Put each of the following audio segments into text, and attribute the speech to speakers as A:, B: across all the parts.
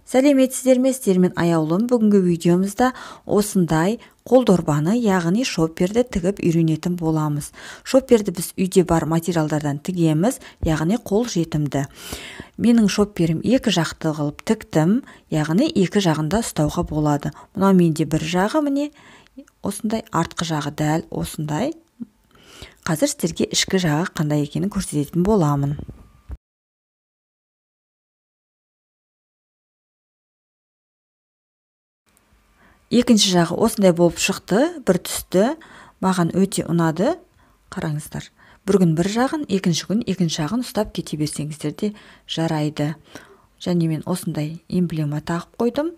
A: Сәлеметсіздер ме, сіздермен аяулым. Бүгінгі видеомызда осындай қолдорбаны, яғни шоперді тігіп үйренетін боламыз. Шоперді біз үйде бар материалдардан тігеміз, яғни қол жетімді. Менің шоперім екі жақты қылып тіктім, яғни екі жағында ұстауға болады. Мынау менде бір жағы, міне осындай, артқы жағы дәл осындай. Қазір сіздерге ішкі жағы қандай екенін көрсететін боламын. Екінші жағы осындай болып шықты, бір түсті. Маған өте ұнады. Қараңыздар. Бір күн бір жағын, екінші күн екінші жағын ұстап кете берсеңіздер де жарайды. Және мен осындай эмблема тағып қойдым.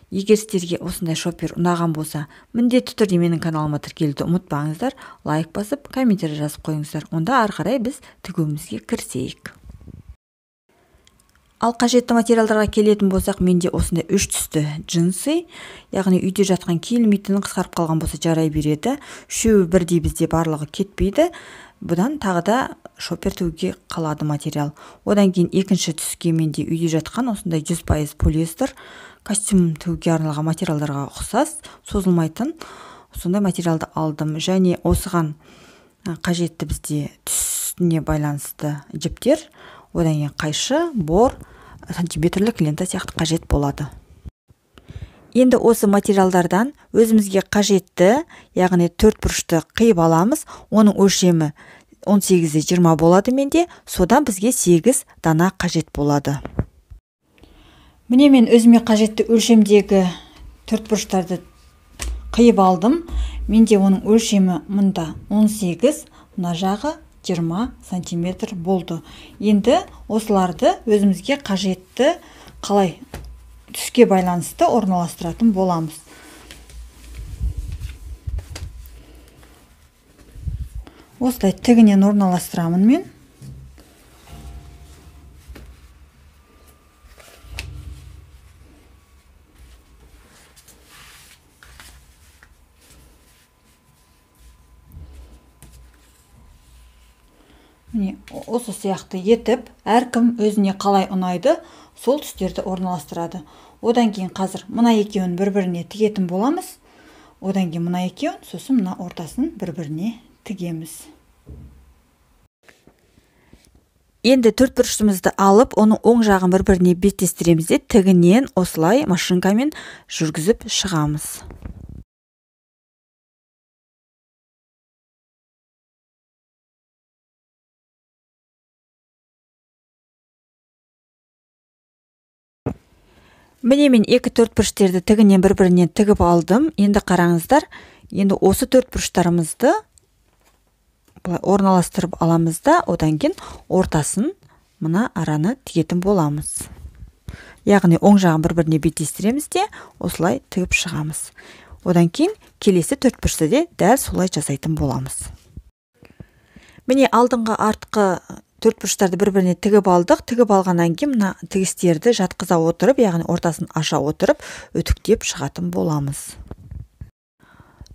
A: Егер сіздерге осындай шопер ұнаған болса, міндетті түрде менің каналыма тіркелуді ұмытпаңыздар. Лайк басып, комментарий жазып қойыңыздар. Онда ары қарай біз тігуімізге кірісейік. Ал қажетті материалдарға келетін болсақ, менде осындай үш түсті джинсы, яғни үйде жатқан киілмейтін, қысқарып қалған болса жарай береді. Үшеуі бірдей бізде барлығы кетпейді. Бұдан тағы да шопер тігуге қалады материал. Одан кейін екінші түске менде үйде жатқан осындай 100% полиэстер, костюм тігуге арналған материалдарға ұқсас, созылмайтын сондай материалды алдым. Және осыған қажетті бізде түсіне байланысты жіптер, одан кейін қайшы, бор, сантиметрлік лента сияқты қажет болады. Енді осы материалдардан өзімізге қажетті, яғни төрт бұрышты қиып аламыз. Оның өлшемі 18-20 болады менде, содан бізге 8 дана қажет болады. Міне мен өзіме қажетті өлшемдегі төрт бұрыштарды қиып алдым. Менде оның өлшемі мұнда 18, мына жағы 20 сантиметр болды. Енді осыларды өзімізге қажетті қалай түске байланысты орналастыратын боламыз. Осылай тігінен орналастырамын мен. Міне, осы сияқты етіп, әркім өзіне қалай ұнайды, сол түстерді орналастырады. Одан кейін қазір мына екеуін бір-біріне тігетін боламыз. Одан кейін мына екеуін, сосын мына ортасын бір-біріне тігеміз. Енді төрт бұрышымызды алып, оның оң жағын бір-біріне беттестіреміз де, тігінен осылай машинкамен жүргізіп шығамыз. Міне мен екі төрт бұрыштерді тігінен бір-бірінен тігіп алдым. Енді қараңыздар, енді осы төрт бұрыштарымызды орналастырып аламыз да, одан кейін ортасын мына араны тігетін боламыз. Яғни оң жағын бір-біріне беттестіреміз де, осылай тігіп шығамыз. Одан кейін келесі төрт бұрышты де дәл солай жасайтын боламыз. Міне алдыңғы артқы төрт бұрыштарды бір-біріне тігіп алдық. Тігіп алғаннан кейін мына тігістерді жатқыза отырып, яғни ортасын аша отырып, үтіктеп шығатын боламыз.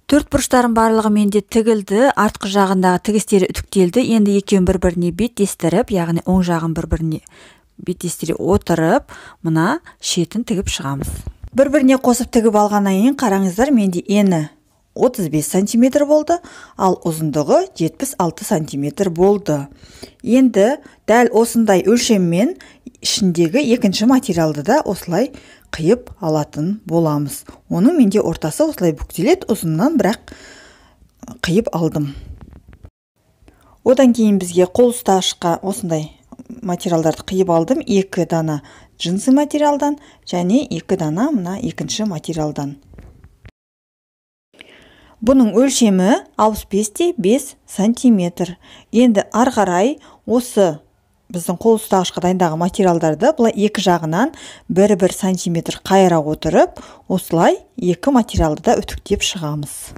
A: Төрт бұрыштардың барлығы менде тігілді, артқы жағындағы тігістері үтіктелді. Енді екеуін бір-біріне беттестіріп, яғни оң жағын бір-біріне беттестіре отырып, мына шетін тігіп шығамыз. Бір-біріне қосып тігіп алғаннан кейін қараңыздар, менде ені 35 сантиметр болды, ал ұзындығы 76 сантиметр болды. Енді дәл осындай өлшеммен ішіндегі екінші материалды да осылай қиып алатын боламыз. Оның менде ортасы осылай бүктеледі, ұзыннан бірақ қиып алдым. Одан кейін бізге қол ұстағышқа осындай материалдарды қиып алдым. 2 дана джинсы материалдан және 2 дана мына екінші материалдан. Бұның өлшемі 65-5 сантиметр. Енді ары қарай осы біздің қол ұстағышқа дайындағы материалдарды бұлай екі жағынан 1-1 сантиметр қайыра отырып, осылай екі материалды да үтіктеп шығамыз.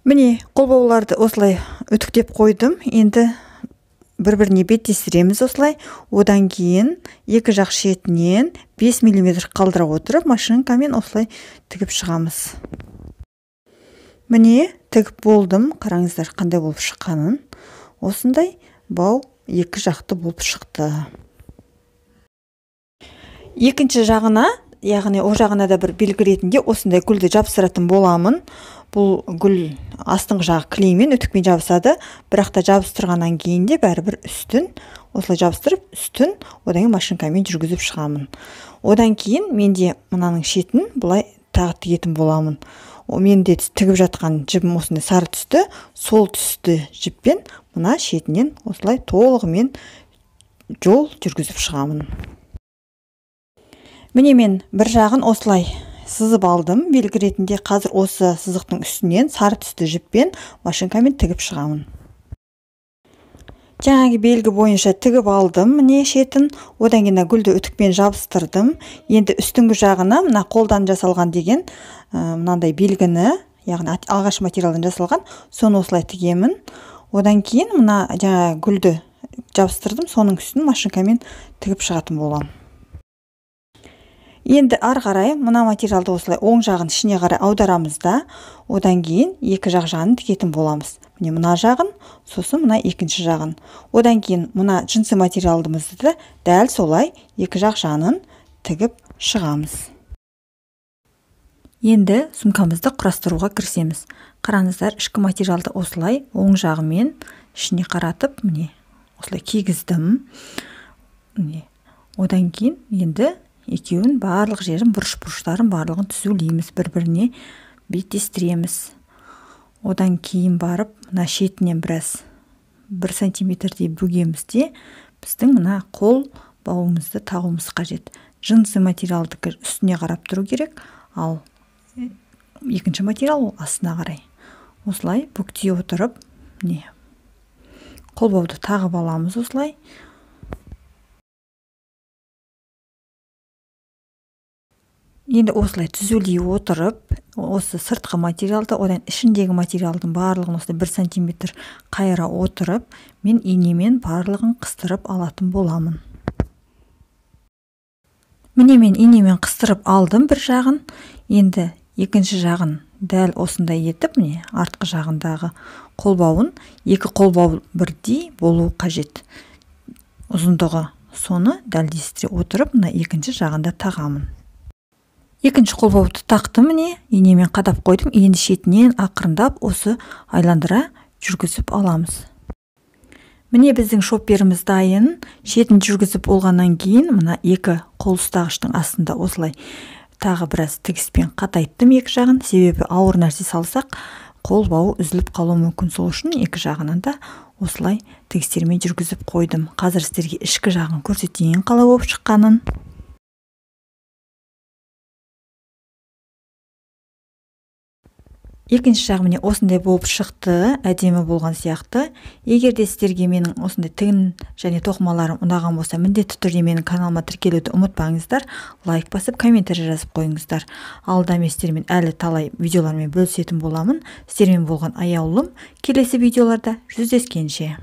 A: Міне қолбауларды осылай үтіктеп қойдым. Енді бір-біріне беттестіреміз осылай. Одан кейін екі жақ шетінен 5 мм қалдыра отырып, машинкамен осылай тігіп шығамыз. Міне тігіп болдым. Қараңыздар қандай болып шыққанын. Осындай бау екі жақты болып шықты. Екінші жағына, яғни о жағына да бір белгі ретінде осындай гүлді жабыстыратын боламын. Бұл гүл астыңғы жағы клеймен, үтікпен жабысады, бірақ та жабыстырғаннан кейін де бәрібір үстін осылай жабыстырып, үстін одан кейін машинкамен жүргізіп шығамын. Одан кейін менде мынаның шетін бұлай тағы тігетін боламын. Менде тігіп жатқан жібім осындай сары түсті, сол түсті жіппен мына шетінен осылай толығымен жол жүргізіп шығамын. Міне мен бір жағын осылай сызып алдым. Белгі ретінде қазір осы сызықтың үстінен сары түсті жіппен машинкамен тігіп шығамын. Жаңағы белгі бойынша тігіп алдым, міне шетін. Одан кейін гүлді үтікпен жабыстырдым. Енді үстіңгі жағына мына қолдан жасалған деген мынандай белгіні, яғни алғаш материалдан жасалған, соны осылай тігемін. Одан кейін мына жаңа гүлді жабыстырдым, соның үстін машинкамен тігіп шығатын боламын. Енді ары қарай мына материалды осылай оң жағын ішіне қарай аударамыз да, одан кейін екі жағын тігетін боламыз. Міне мына жағын, сосын мына екінші жағын. Одан кейін мына джинсы материалымызды да дәл солай екі жағын тігіп шығамыз. Енді сумкамызды құрастыруға кірісеміз. Қараңыздар, ішкі материалды осылай оң жағымен ішіне қаратып, міне осылай кигіздім. Одан кейін енді екеуін барлық жерін, бұрыш-бұрыштарын барлығын түзулейміз, бір-біріне беттестіреміз. Одан кейін барып, мына шетінен біраз 1 сантиметрдей бөгемізде біздің мына қол бауымызды тағуымыз қажет. Джинсы материалдық үстіне қарап тұру керек, ал екінші материал астына қарай. Осылай бүктей отырып, қол бауды тағып аламыз осылай. Енді осылай түзулей отырып, осы сыртқы материалды, одан ішіндегі материалдың барлығын осылай 1 сантиметр қайыра отырып, мен инемен барлығын қыстырып алатын боламын. Міне мен инемен қыстырып алдым бір жағын, енді екінші жағын дәл осындай етіп, міне артқы жағындағы қолбауын, екі қолбау бірдей болуы қажет. Ұзындығы соны дәлдестіре отырып, мына екінші жағында тағамын. Екінші қолбауды тақтым, міне инемен қадап қойдым. Енді шетінен ақырындап осы айландыра жүргізіп аламыз. Міне біздің шоперіміз дайын. Шетін жүргізіп болғаннан кейін мына екі қол ұстағыштың астында осылай тағы біраз тігіспен қатайттым екі жағын. Себебі ауыр нәрсе салсақ, қол бауы үзіліп қалуы мүмкін. Сол үшін екі жағынан да осылай тігістермен жүргізіп қойдым. Қазір сіздерге ішкі жағын көрсетейін қалай болып шыққанын. Екінші жағы міне осындай болып шықты, әдемі болған сияқты. Егер де сіздерге менің осындай тігін және тоқымаларым ұнаған болса, міндетті түрде менің каналыма тіркелуді ұмытпаңыздар, лайк басып, комментарий жазып қойыңыздар. Алда мен сіздермен әлі талай видеолармен бөлісетін боламын. Сіздермен болған аяулым. Келесі видеоларда жүздескенше.